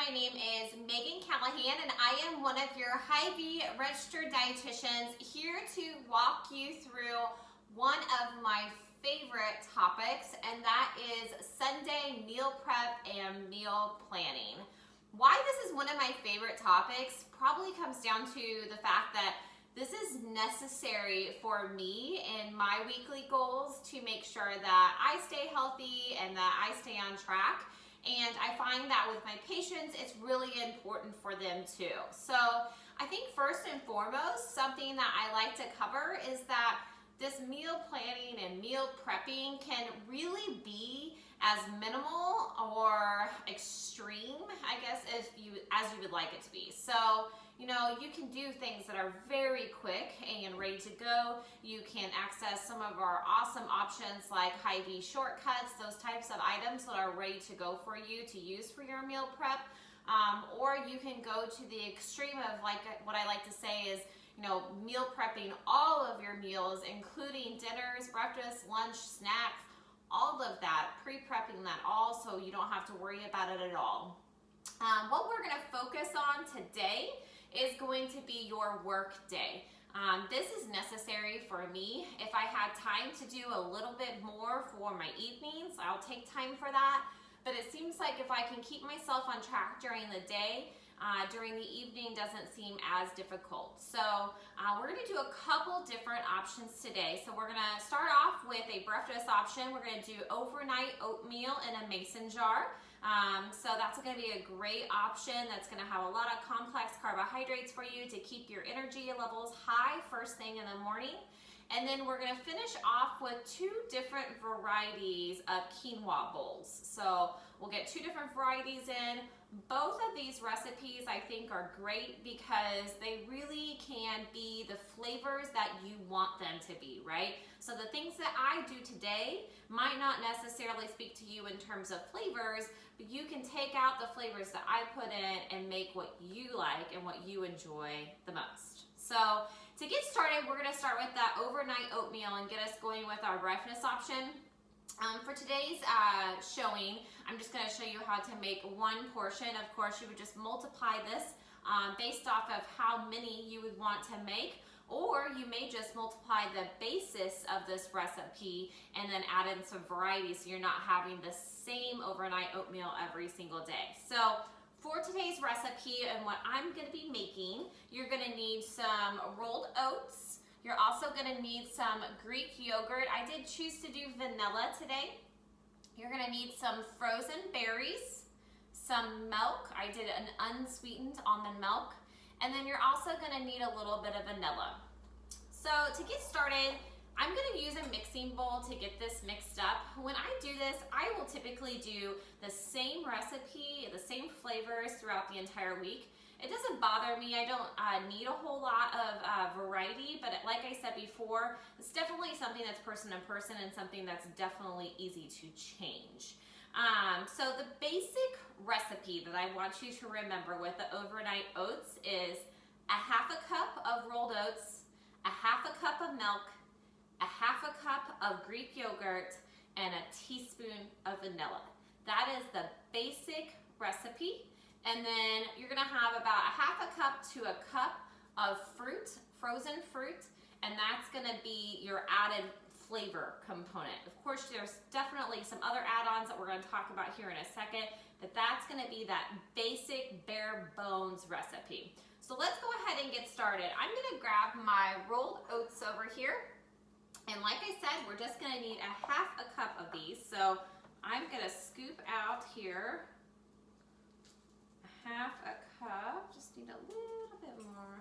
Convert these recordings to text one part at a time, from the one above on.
my name is Megan Callahan and I am one of your Hy-Vee registered dietitians here to walk you through one of my favorite topics, and that is Sunday meal prep and meal planning. Why this is one of my favorite topics probably comes down to the fact that this is necessary for me in my weekly goals to make sure that I stay healthy and that I stay on track. And I find that with my patients, it's really important for them too. So I think first and foremost, something that I like to cover is that this meal planning and meal prepping can really be as minimal or extreme, I guess, as you would like it to be. So, you can do things that are very quick and ready to go. You can access some of our awesome options like Hy-Vee shortcuts, those types of items that are ready to go for you to use for your meal prep. Or you can go to the extreme of what I like to say is, meal prepping all of your meals, including dinners, breakfast, lunch, snacks, all of that, pre-prepping that all so you don't have to worry about it at all. What we're going to focus on today is going to be your work day. This is necessary for me. If I had time to do a little bit more for my evenings, I'll take time for that. But it seems like if I can keep myself on track during the day, during the evening doesn't seem as difficult. So we're going to do a couple different options today. So we're going to start off with a breakfast option. We're going to do overnight oatmeal in a mason jar. So that's going to be a great option. That's going to have a lot of complex carbohydrates for you to keep your energy levels high first thing in the morning. And then we're going to finish off with two different varieties of quinoa bowls. So we'll get two different varieties in. Both of these recipes I think are great because they really can be the flavors that you want them to be, right? So the things that I do today might not necessarily speak to you in terms of flavors, but you can take out the flavors that I put in and make what you like and what you enjoy the most. So to get started, we're going to start with that overnight oatmeal and get us going with our breakfast option. For today's showing, I'm just going to show you how to make one portion. Of course, you would just multiply this based off of how many you would want to make, or you may just multiply the basis of this recipe and then add in some variety so you're not having the same overnight oatmeal every single day. So for today's recipe and what I'm going to be making, you're going to need some rolled oats. You're also going to need some Greek yogurt. I did choose to do vanilla today. You're going to need some frozen berries, some milk. I did an unsweetened almond milk. And then you're also going to need a little bit of vanilla. So to get started, I'm going to use a mixing bowl to get this mixed up. When I do this, I will typically do the same recipe, the same flavors throughout the entire week. It doesn't bother me. I don't need a whole lot of variety, but like I said before, it's definitely something that's person to person and something that's definitely easy to change. So the basic recipe that I want you to remember with the overnight oats is a half a cup of rolled oats, a half a cup of milk, a half a cup of Greek yogurt, and a teaspoon of vanilla. That is the basic recipe. And then you're gonna have about a half a cup to a cup of fruit, frozen fruit, and that's gonna be your added flavor component. Of course, there's definitely some other add-ons that we're gonna talk about here in a second, but that's gonna be that basic bare bones recipe. So let's go ahead and get started. I'm gonna grab my rolled oats over here. And like I said, we're just gonna need a half a cup of these. So I'm gonna scoop out here half a cup, just need a little bit more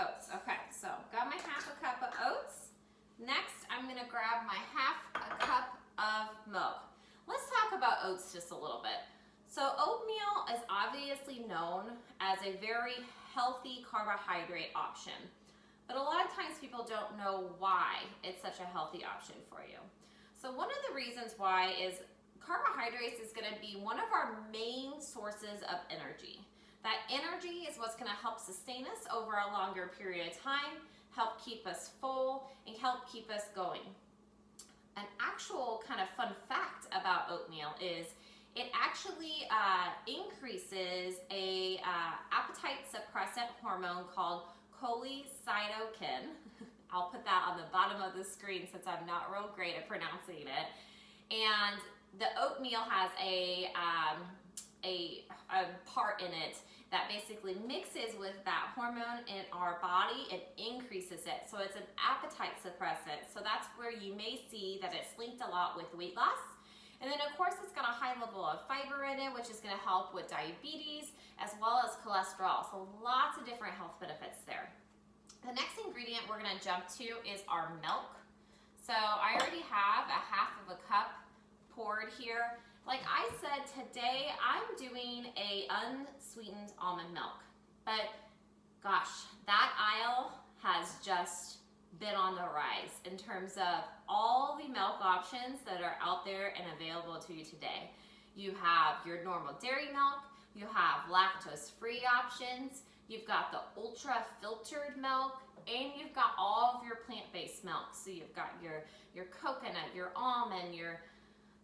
oats. Okay, so got my half a cup of oats. Next, I'm gonna grab my half a cup of milk. Let's talk about oats just a little bit. So oatmeal is obviously known as a very healthy carbohydrate option, but a lot of times people don't know why it's such a healthy option for you. So one of the reasons why is carbohydrates is going to be one of our main sources of energy. That energy is what's going to help sustain us over a longer period of time, help keep us full, and help keep us going. An actual kind of fun fact about oatmeal is it actually increases a appetite suppressant hormone called cholecytokine. I'll put that on the bottom of the screen since I'm not real great at pronouncing it. And the oatmeal has a part in it that basically mixes with that hormone in our body and increases it. So it's an appetite suppressant. So that's where you may see that it's linked a lot with weight loss. And then of course it's got a high level of fiber in it, which is gonna help with diabetes as well as cholesterol. So lots of different health benefits there. The next ingredient we're gonna jump to is our milk. So I already have a half of a cup poured here. Like I said, today I'm doing a unsweetened almond milk. But gosh, that aisle has just been on the rise in terms of all the milk options that are out there and available to you today. You have your normal dairy milk, you have lactose-free options, you've got the ultra filtered milk, and you've got all of your plant-based milk. So you've got your coconut, your almond, your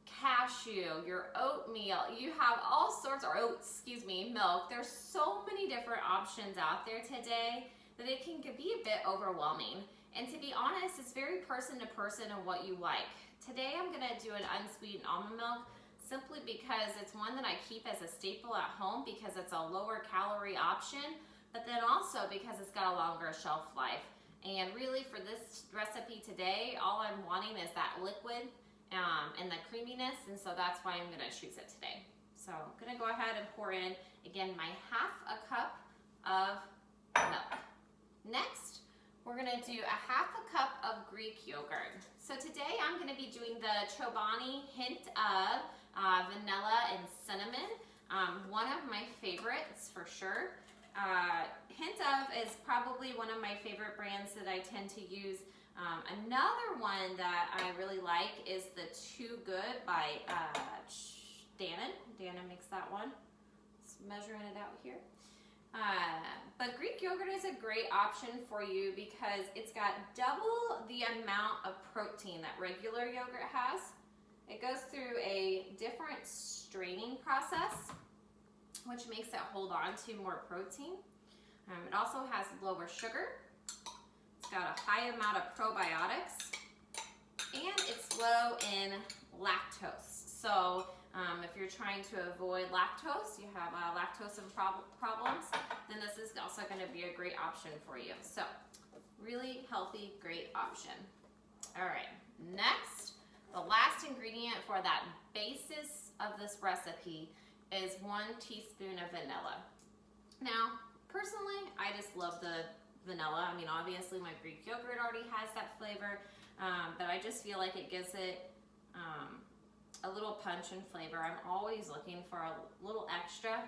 cashew, your oatmeal, you have all sorts, or oats, milk. There's so many different options out there today that it can be a bit overwhelming. And to be honest, it's very person to person and what you like. Today I'm gonna do an unsweetened almond milk simply because it's one that I keep as a staple at home because it's a lower calorie option, but then also because it's got a longer shelf life. And really for this recipe today, all I'm wanting is that liquid and the creaminess, and so that's why I'm gonna choose it today. So I'm gonna go ahead and pour in, again, my half a cup of milk. Next, we're gonna do a half a cup of Greek yogurt. So today I'm gonna be doing the Chobani hint of vanilla and cinnamon. One of my favorites for sure. Hint of is probably one of my favorite brands that I tend to use. Another one that I really like is the Too Good by Dannon. Dannon makes that one. Just measuring it out here. But Greek yogurt is a great option for you because it's got double the amount of protein that regular yogurt has. It goes through a different straining process, which makes it hold on to more protein. It also has lower sugar. It's got a high amount of probiotics, and it's low in lactose. So if you're trying to avoid lactose, you have lactose problems, then this is also going to be a great option for you. So really healthy, great option. All right, next, the last ingredient for that basis of this recipe is 1 teaspoon of vanilla. Now, personally, I just love the vanilla. I mean, obviously my Greek yogurt already has that flavor, but I just feel like it gives it a little punch and flavor. I'm always looking for a little extra,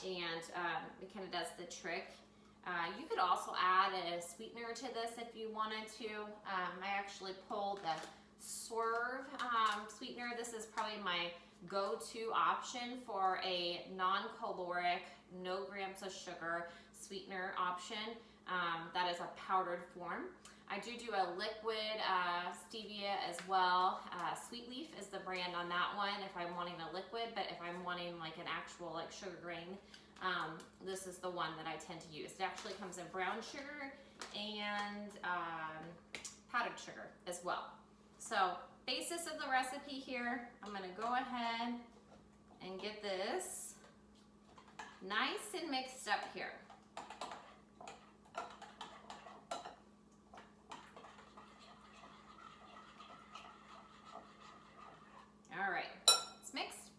and it kind of does the trick. You could also add a sweetener to this if you wanted to. I actually pulled the Swerve sweetener. This is probably my go-to option for a non-caloric, no grams of sugar sweetener option. That is a powdered form. I do a liquid stevia as well. Sweet Leaf is the brand on that one if I'm wanting a liquid, but if I'm wanting like an actual like sugar grain, this is the one that I tend to use. It actually comes in brown sugar and powdered sugar as well. So basis of the recipe here, I'm gonna go ahead and get this nice and mixed up here. All right, it's mixed.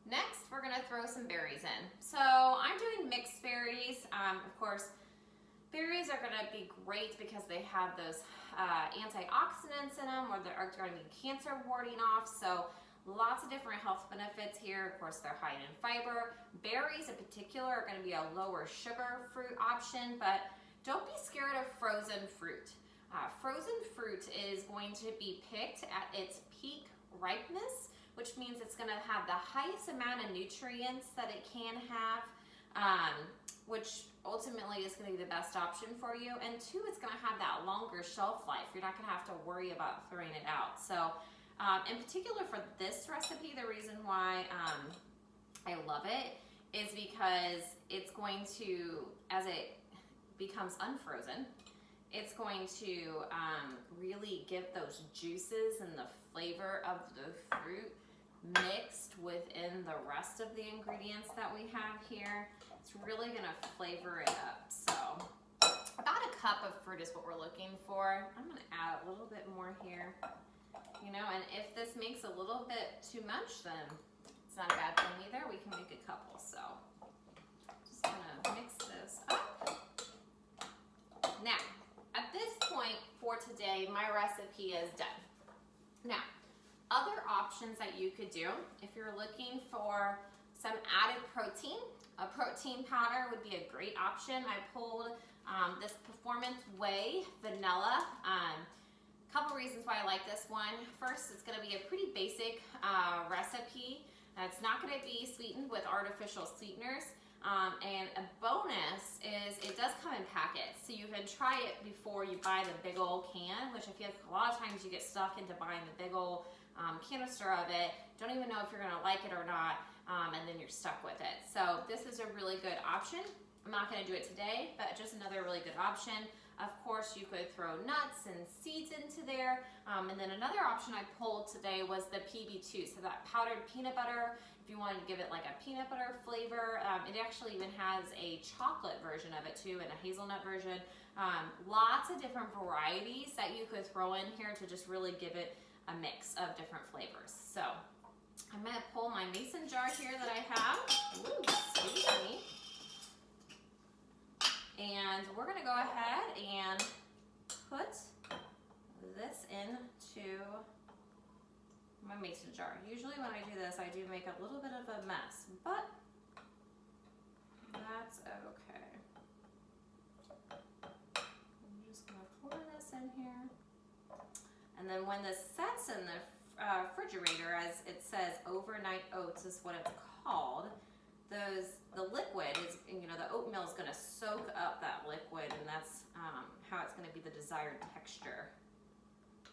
Next, we're gonna throw some berries in. So I'm doing mixed berries. Of course, berries are gonna be great because they have those antioxidants in them, or they're gonna be cancer warding off. So lots of different health benefits here. Of course, they're high in fiber. Berries in particular are gonna be a lower sugar fruit option, but don't be scared of frozen fruit. Frozen fruit is going to be picked at its peak ripeness, which means it's gonna have the highest amount of nutrients that it can have, which ultimately is gonna be the best option for you. And two, it's gonna have that longer shelf life. You're not gonna have to worry about throwing it out. So In particular for this recipe, the reason why I love it is because it's going to, as it becomes unfrozen, it's going to really give those juices and the flavor of the fruit mixed within the rest of the ingredients that we have here. It's really gonna flavor it up. So about a cup of fruit is what we're looking for. I'm gonna add a little bit more here, you know, and if this makes a little bit too much, then it's not a bad thing either. We can make a couple. So just gonna mix this up. Now, at this point for today, my recipe is done. Now, other options that you could do, if you're looking for some added protein, a protein powder would be a great option. I pulled this Performance Whey Vanilla. Couple reasons why I like this one. First, it's gonna be a pretty basic recipe. It's not gonna be sweetened with artificial sweeteners. And a bonus is it does come in packets, so you can try it before you buy the big old can, which I feel like a lot of times you get stuck into buying the big old canister of it, don't even know if you're gonna like it or not, and then you're stuck with it. So this is a really good option. I'm not gonna do it today, but just another really good option. Of course, you could throw nuts and seeds into there. And then another option I pulled today was the PB2, so that powdered peanut butter. If you wanted to give it like a peanut butter flavor, it actually even has a chocolate version of it too and a hazelnut version. Lots of different varieties that you could throw in here to just really give it a mix of different flavors. So I'm gonna pull my mason jar here that I have. Ooh, excuse me. And we're gonna go ahead and put this into my mason jar. Usually when I do this, I do make a little bit of a mess, but that's okay. I'm just gonna pour this in here. And then when this sets in the refrigerator, as it says, overnight oats is what it's called, the liquid is, you know, the oatmeal is gonna soak up that liquid, and that's how it's gonna be the desired texture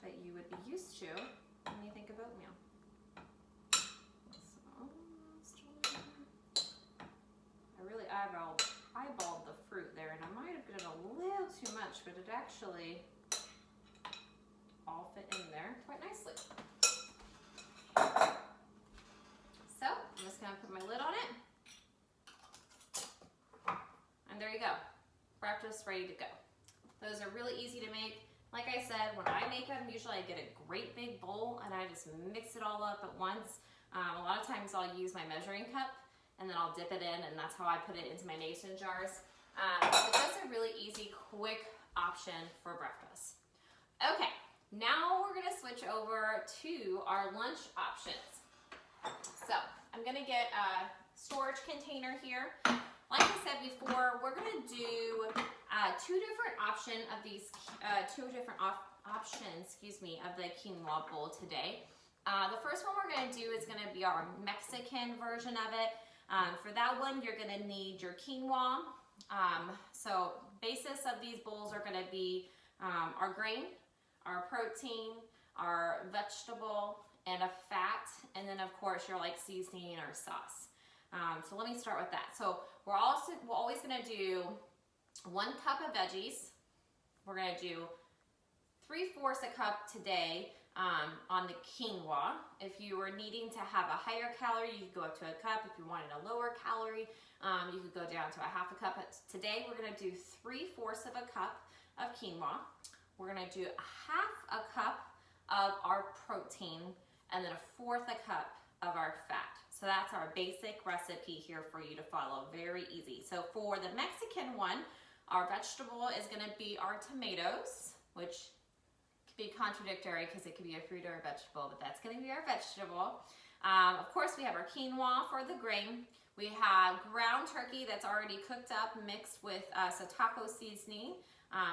that you would be used to when you think of oatmeal. So, I really eyeballed the fruit there, and I might have done a little too much, but it actually all fit in there quite nicely. So I'm just gonna put my lid on it. And there you go, breakfast ready to go. Those are really easy to make. Like I said, when I make them, usually I get a great big bowl and I just mix it all up at once. A lot of times I'll use my measuring cup and then I'll dip it in, and that's how I put it into my mason jars. But that's a really easy, quick option for breakfast. Okay, now we're gonna switch over to our lunch options. So I'm gonna get a storage container here. Like I said before, we're gonna do two different options of the quinoa bowl today. The first one we're gonna do is gonna be our Mexican version of it. For that one, you're gonna need your quinoa. So basis of these bowls are gonna be our grain, our protein, our vegetable, and a fat, and then of course your like seasoning or sauce. So let me start with that. So we're always gonna do 1 cup of veggies. We're gonna do 3/4 a cup today on the quinoa. If you were needing to have a higher calorie, you could go up to a cup. If you wanted a lower calorie, you could go down to a 1/2 cup. But today we're gonna do 3/4 of a cup of quinoa. We're gonna do 1/2 cup of our protein, and then 1/4 cup of our fat. So that's our basic recipe here for you to follow, very easy. So for the Mexican one, our vegetable is gonna be our tomatoes, which could be contradictory because it could be a fruit or a vegetable, but that's gonna be our vegetable. Of course, we have our quinoa for the grain. We have ground turkey that's already cooked up, mixed with some taco seasoning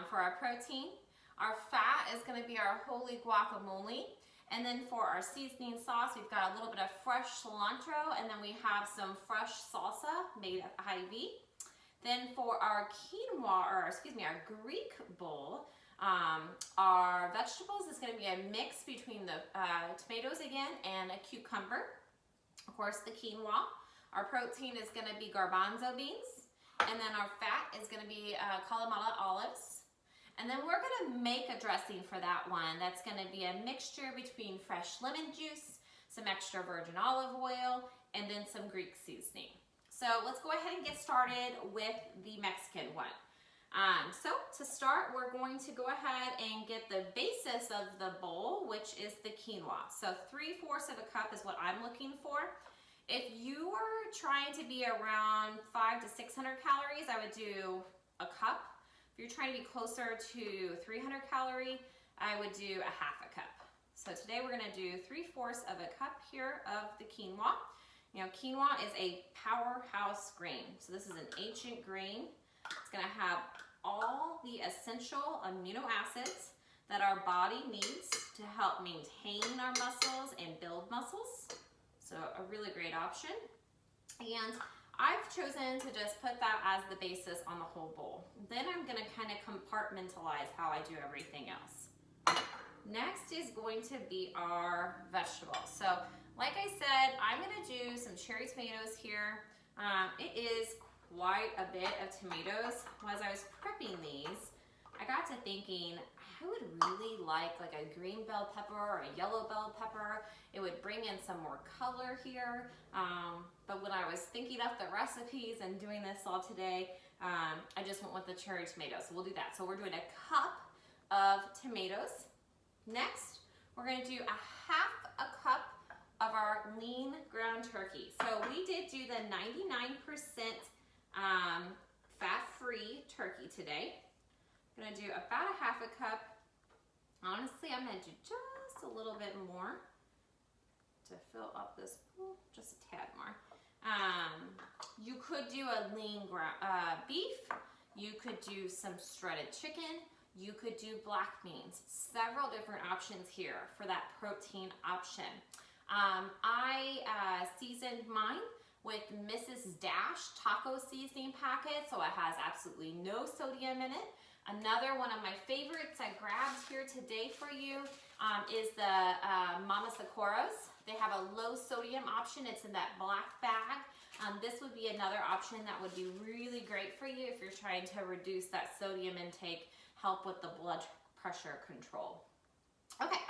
for our protein. Our fat is gonna be our holy guacamole. And then for our seasoning sauce, we've got a little bit of fresh cilantro, and then we have some fresh salsa made at Hy-Vee. Then for our quinoa, or excuse me, our Greek bowl, Our vegetables is going to be a mix between the tomatoes again and a cucumber. Of course, the quinoa. Our protein is going to be garbanzo beans. And then our fat is going to be Kalamata olives. And then we're going to make a dressing for that one. That's going to be a mixture between fresh lemon juice, some extra virgin olive oil, and then some Greek seasoning. So let's go ahead and get started with the Mexican one. So to start, we're going to go ahead and get the basis of the bowl, which is the quinoa. So 3/4 of a cup is what I'm looking for. If you are trying to be around 500 to 600 calories, I would do a cup. If you're trying to be closer to 300 calorie, I would do a half a cup. So today we're going to do 3/4 of a cup here of the quinoa. You know, quinoa is a powerhouse grain. So this is an ancient grain. It's going to have all the essential amino acids that our body needs to help maintain our muscles and build muscles. So a really great option. And I've chosen to just put that as the basis on the whole bowl. Then I'm going to kind of compartmentalize how I do everything else. Next is going to be our vegetables. So like I said, I'm going to do some cherry tomatoes here. It is quite a bit of tomatoes. As I was prepping these, I got to thinking I would really like a green bell pepper or a yellow bell pepper. It would bring in some more color here. But when I was thinking up the recipes and doing this all today, I just went with the cherry tomatoes. So we'll do that. So we're doing a cup of tomatoes. Next, we're going to do a half a cup of our lean ground turkey. So we did do the 99% fat-free turkey today. I'm going to do about a half a cup. Honestly, I'm going to do just a little bit more to fill up this pool, just a tad more. You could do a lean beef. You could do some shredded chicken. You could do black beans. Several different options here for that protein option. I seasoned mine with Mrs. Dash taco seasoning packet, so it has absolutely no sodium in it. Another one of my favorites I grabbed here today for you is the Mama Socorro's. They have a low sodium option. It's in that black bag. This would be another option that would be really great for you if you're trying to reduce that sodium intake, help with the blood pressure control. Okay,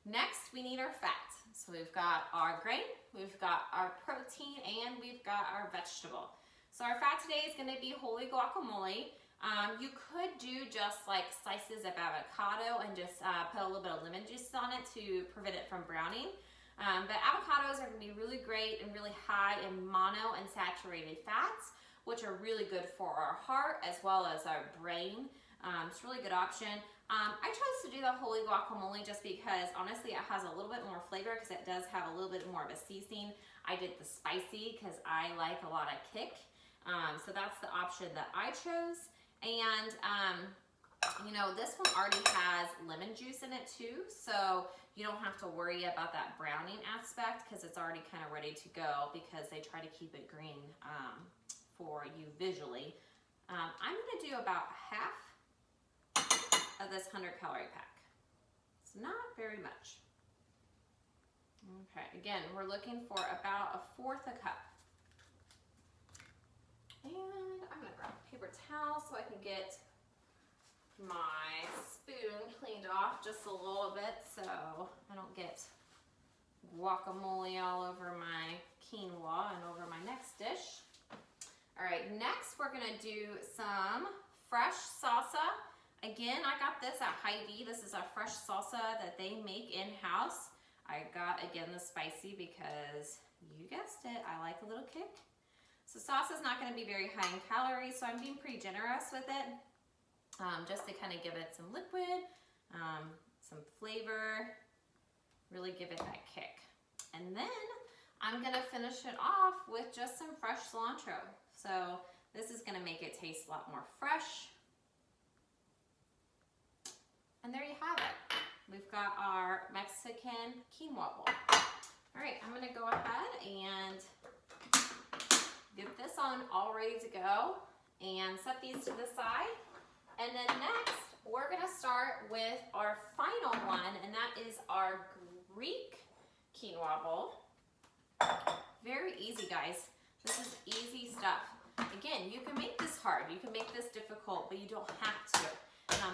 next we need our fat. So we've got our grain, we've got our protein, and we've got our vegetable. So our fat today is going to be wholly guacamole. You could do just like slices of avocado and just put a little bit of lemon juice on it to prevent it from browning. But avocados are going to be really great and really high in monounsaturated fats, which are really good for our heart as well as our brain. It's a really good option. I chose to do the wholly guacamole just because honestly it has a little bit more flavor because it does have a little bit more of a seasoning. I did the spicy because I like a lot of kick. So that's the option that I chose. And you know, this one already has lemon juice in it too, so you don't have to worry about that browning aspect because it's already kind of ready to go because they try to keep it green for you visually. I'm going to do about half of this 100-calorie pack. It's not very much. Okay, again, we're looking for about 1/4 a cup. And I'm going to grab a paper towel so I can get my spoon cleaned off just a little bit so I don't get guacamole all over my quinoa and over my next dish. All right, next we're going to do some fresh salsa. Again, I got this at Hy-Vee. This is a fresh salsa that they make in-house. I got, again, the spicy because, you guessed it, I like a little kick. So salsa is not going to be very high in calories, so I'm being pretty generous with it, just to kind of give it some liquid, some flavor, really give it that kick. And then I'm going to finish it off with just some fresh cilantro. So this is going to make it taste a lot more fresh. And there you have it. We've got our Mexican quinoa bowl. All right, I'm gonna go ahead and get this on all ready to go and set these to the side. And then next, we're gonna start with our final one, and that is our Greek quinoa bowl. Very easy, guys. This is easy stuff. Again, you can make this hard, you can make this difficult, but you don't have to.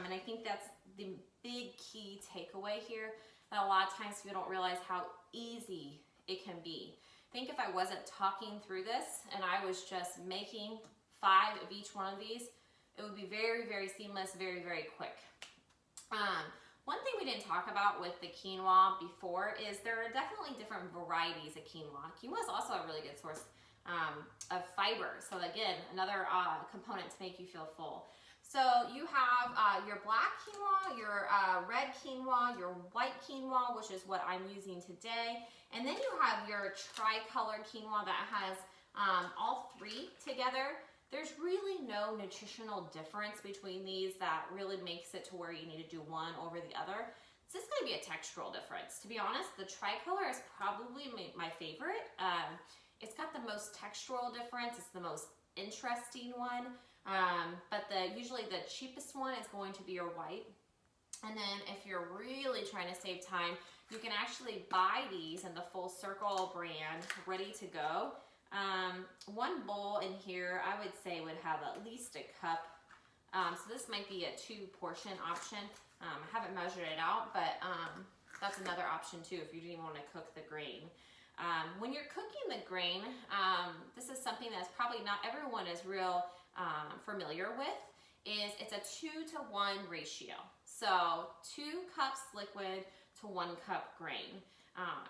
And I think that's the big key takeaway here, that a lot of times you don't realize how easy it can be. I think if I wasn't talking through this and I was just making 5 of each one of these, it would be very, very seamless, very, very quick. One thing we didn't talk about with the quinoa before is there are definitely different varieties of quinoa. Quinoa is also a really good source of fiber. So again, another component to make you feel full. So you have your black quinoa, your red quinoa, your white quinoa, which is what I'm using today. And then you have your tricolor quinoa that has all 3 together. There's really no nutritional difference between these that really makes it to where you need to do one over the other. It's just going to be a textural difference. To be honest, the tricolor is probably my favorite. It's got the most textural difference. It's the most interesting one. But usually the cheapest one is going to be your white. And then if you're really trying to save time, you can actually buy these in the Full Circle brand ready to go. One bowl in here I would say would have at least a cup. So this might be a 2-portion option. I haven't measured it out, but that's another option too if you didn't want to cook the grain. When you're cooking the grain, this is something that's probably not everyone is real familiar with. It's a 2-to-1 ratio. So 2 cups liquid to 1 cup grain.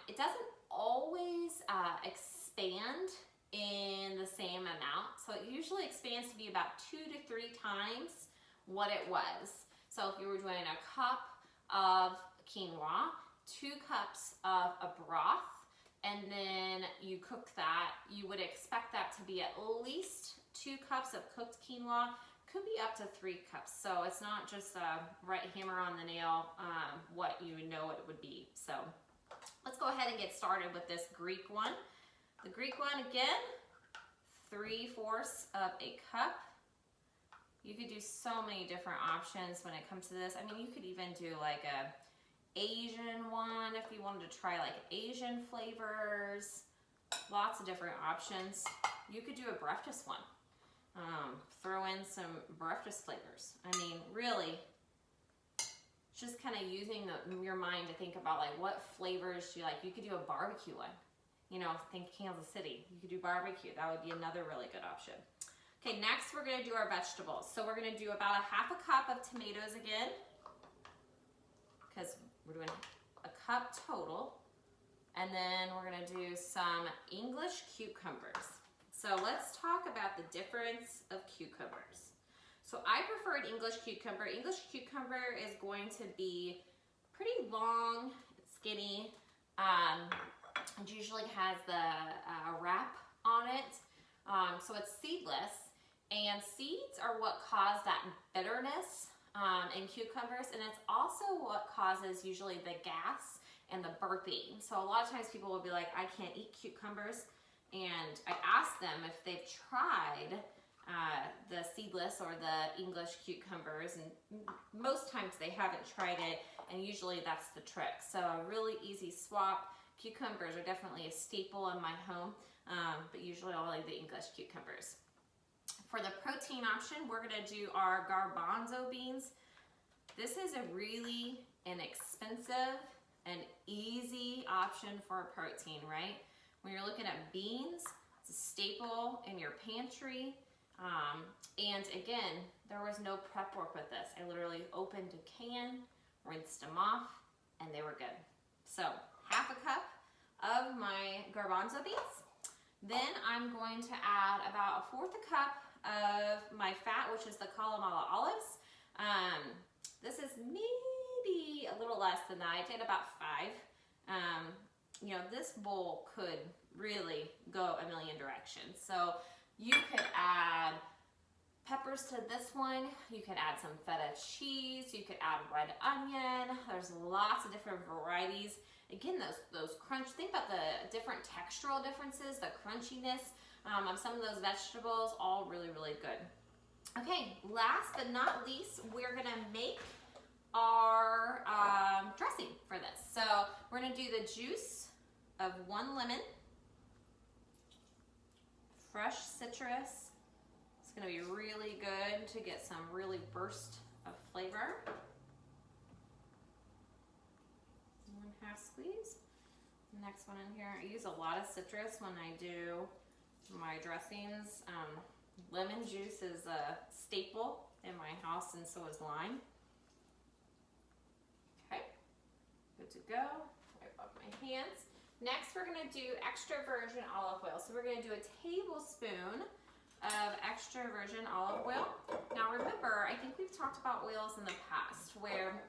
It doesn't always expand in the same amount. So it usually expands to be about 2 to 3 times what it was. So if you were doing a cup of quinoa, 2 cups of a broth, and then you cook that, you would expect that to be at least 2 cups of cooked quinoa, could be up to 3 cups. So it's not just a right hammer on the nail what you know it would be. So let's go ahead and get started with this Greek one. The Greek one, again, 3/4 of a cup. You could do so many different options when it comes to this. I mean, you could even do like a Asian one if you wanted to try like Asian flavors. Lots of different options. You could do a breakfast one. Throw in some breakfast flavors. I mean, really, just kind of using your mind to think about like what flavors do you like. You could do a barbecue one. You know, think Kansas City. You could do barbecue. That would be another really good option. Okay, next we're going to do our vegetables. So we're going to do about a 1/2 cup of tomatoes again, because we're doing a cup total. And then we're going to do some English cucumbers. So let's talk about the difference of cucumbers. So I prefer an English cucumber. English cucumber is going to be pretty long, skinny. It usually has the wrap on it. So it's seedless. And seeds are what cause that bitterness in cucumbers. And it's also what causes usually the gas and the burping. So a lot of times people will be like, I can't eat cucumbers. And I ask them if they've tried the seedless or the English cucumbers, and most times they haven't tried it, and usually that's the trick. So a really easy swap. Cucumbers are definitely a staple in my home, but usually I like the English cucumbers. For the protein option, we're gonna do our garbanzo beans. This is a really inexpensive and easy option for a protein, right? When you're looking at beans, it's a staple in your pantry. And again, there was no prep work with this. I literally opened a can, rinsed them off, and they were good. So 1/2 cup of my garbanzo beans. Then I'm going to add about 1/4 cup of my fat, which is the Kalamata olives. This is maybe a little less than that. I did about 5. You know, this bowl could really go a million directions. So you could add peppers to this one. You could add some feta cheese. You could add red onion. There's lots of different varieties. Again, those crunch, think about the different textural differences, the crunchiness of some of those vegetables, all really, really good. Okay, last but not least, we're gonna make our dressing for this. So we're gonna do the juice of 1 lemon, fresh citrus. It's gonna be really good to get some really burst of flavor. 1/2 squeeze. Next one in here. I use a lot of citrus when I do my dressings. Lemon juice is a staple in my house, and so is lime. Okay, good to go. Wipe off my hands. Next, we're gonna do extra virgin olive oil. So we're gonna do a tablespoon of extra virgin olive oil. Now remember, I think we've talked about oils in the past where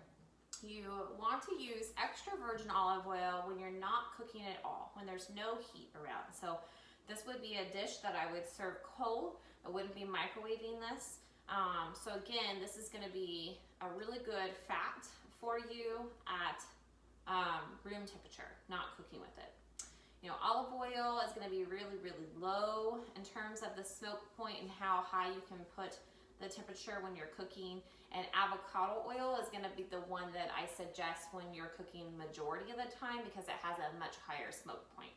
you want to use extra virgin olive oil when you're not cooking at all, when there's no heat around. So this would be a dish that I would serve cold. I wouldn't be microwaving this. So again, this is going to be a really good fat for you at room temperature, not cooking with it. You know, olive oil is going to be really, really low in terms of the smoke point and how high you can put the temperature when you're cooking. And avocado oil is going to be the one that I suggest when you're cooking majority of the time because it has a much higher smoke point.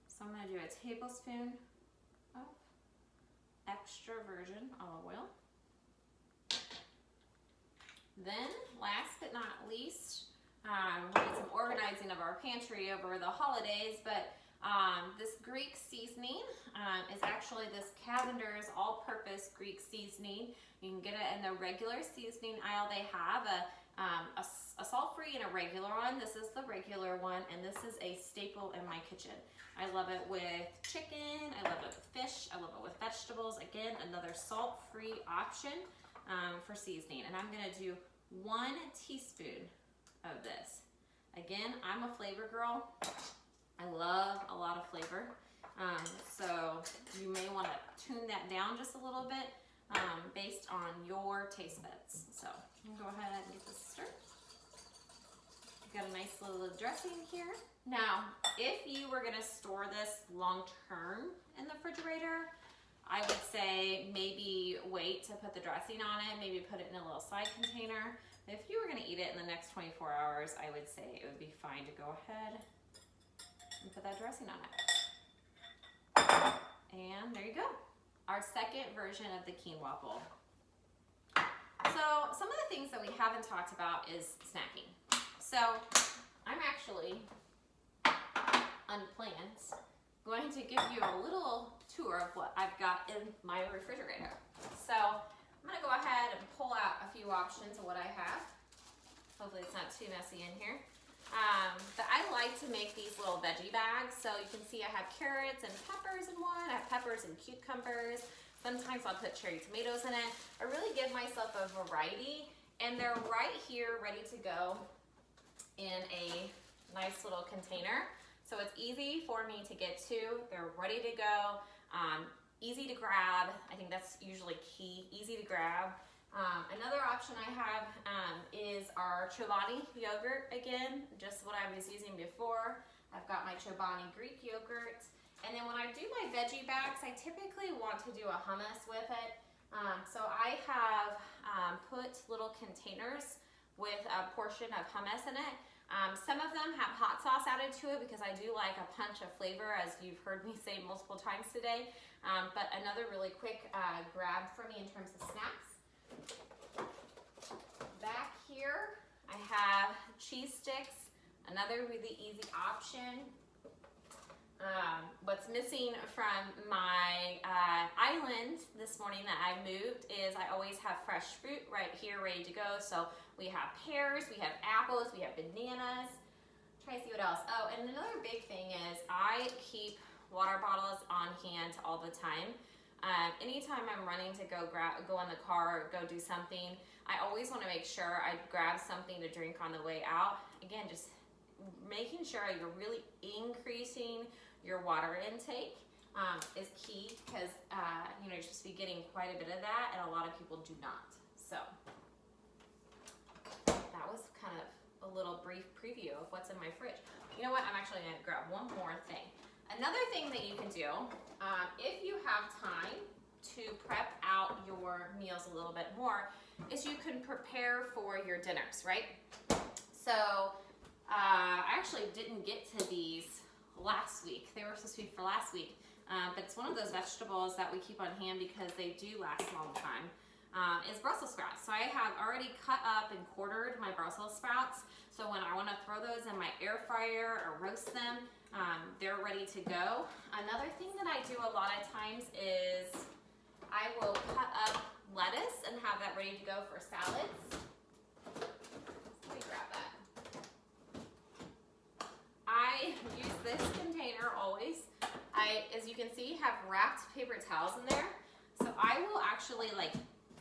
So I'm going to do a tablespoon of extra virgin olive oil. Then, last but not least, we need some organizing of our pantry over the holidays, but this Greek seasoning is actually this Cavender's all-purpose Greek seasoning. You can get it in the regular seasoning aisle. They have a salt-free and a regular one. This is the regular one, and this is a staple in my kitchen. I love it with chicken, I love it with fish, I love it with vegetables. Again, another salt-free option for seasoning. And I'm gonna do 1 teaspoon of this. Again, I'm a flavor girl. I love a lot of flavor. So you may want to tune that down just a little bit based on your taste buds. So I'm gonna go ahead and get this stirred. Got a nice little dressing here. Now, if you were gonna store this long term in the refrigerator, I would say maybe wait to put the dressing on it, maybe put it in a little side container. If you were gonna eat it in the next 24 hours, I would say it would be fine to go ahead and put that dressing on it. And there you go. Our second version of the quinoa bowl. So some of the things that we haven't talked about is snacking. So I'm actually, unplanned, going to give you a little tour of what I've got in my refrigerator. So I'm gonna go ahead and pull out a few options of what I have. Hopefully it's not too messy in here. But I like to make these little veggie bags. So you can see I have carrots and peppers in one. I have peppers and cucumbers. Sometimes I'll put cherry tomatoes in it. I really give myself a variety, and they're right here ready to go in a nice little container. So it's easy for me to get to. They're ready to go. Easy to grab. I think that's usually key. Easy to grab. Another option I have is our Chobani yogurt. Again, just what I was using before. I've got my Chobani Greek yogurt. And then when I do my veggie bags, I typically want to do a hummus with it. So I have put little containers with a portion of hummus in it. Some of them have hot sauce added to it because I do like a punch of flavor, as you've heard me say multiple times today. But another really quick grab for me in terms of snacks. Back here, I have cheese sticks, another really easy option. What's missing from my island this morning that I moved is I always have fresh fruit right here ready to go. So we have pears, we have apples, we have bananas. Try to see what else. Oh, and another big thing is I keep water bottles on hand all the time. Anytime I'm running to go in the car or go do something, I always want to make sure I grab something to drink on the way out. Again, just making sure you're really increasing your water intake is key because you're supposed to be getting quite a bit of that, and a lot of people do not. So that was kind of a little brief preview of what's in my fridge. You know what? I'm actually going to grab one more thing. Another thing that you can do, if you have time to prep out your meals a little bit more is you can prepare for your dinners, right? So I actually didn't get to these last week. They were supposed to be for last week, but it's one of those vegetables that we keep on hand because they do last a long time. Is Brussels sprouts. So I have already cut up and quartered my Brussels sprouts. So when I want to throw those in my air fryer or roast them, they're ready to go. Another thing that I do a lot of times is I will cut up lettuce and have that ready to go for salads. Let me grab that. I use this container always. As you can see, have wrapped paper towels in there. So I will actually like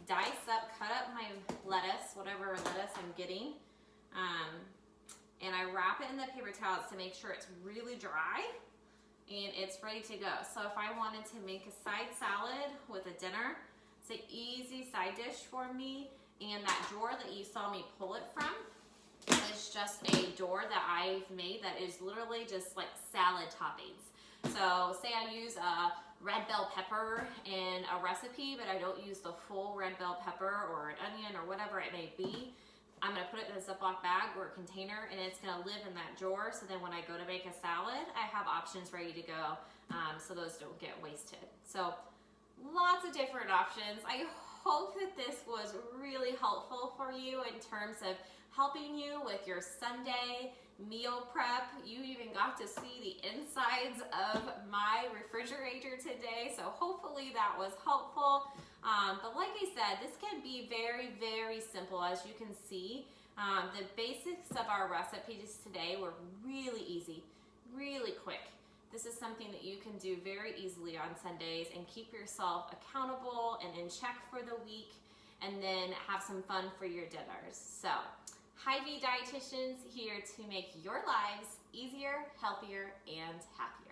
dice up, cut up my lettuce, whatever lettuce I'm getting, and I wrap it in the paper towels to make sure it's really dry and it's ready to go. So if I wanted to make a side salad with a dinner, it's an easy side dish for me. And that drawer that you saw me pull it from is just a drawer that I've made that is literally just like salad toppings. So say I use a red bell pepper in a recipe, but I don't use the full red bell pepper or an onion or whatever it may be. I'm gonna put it in a Ziploc bag or a container, and it's gonna live in that drawer. So then when I go to make a salad, I have options ready to go, so those don't get wasted. So lots of different options. I hope that this was really helpful for you in terms of helping you with your Sunday meal prep. You even got to see the insides of my refrigerator today, so hopefully that was helpful. But like I said, this can be very, very simple. As you can see, the basics of our recipes today were really easy, really quick. This is something that you can do very easily on Sundays and keep yourself accountable and in check for the week, and then have some fun for your dinners. So, Hy-Vee Dietitians here to make your lives easier, healthier, and happier.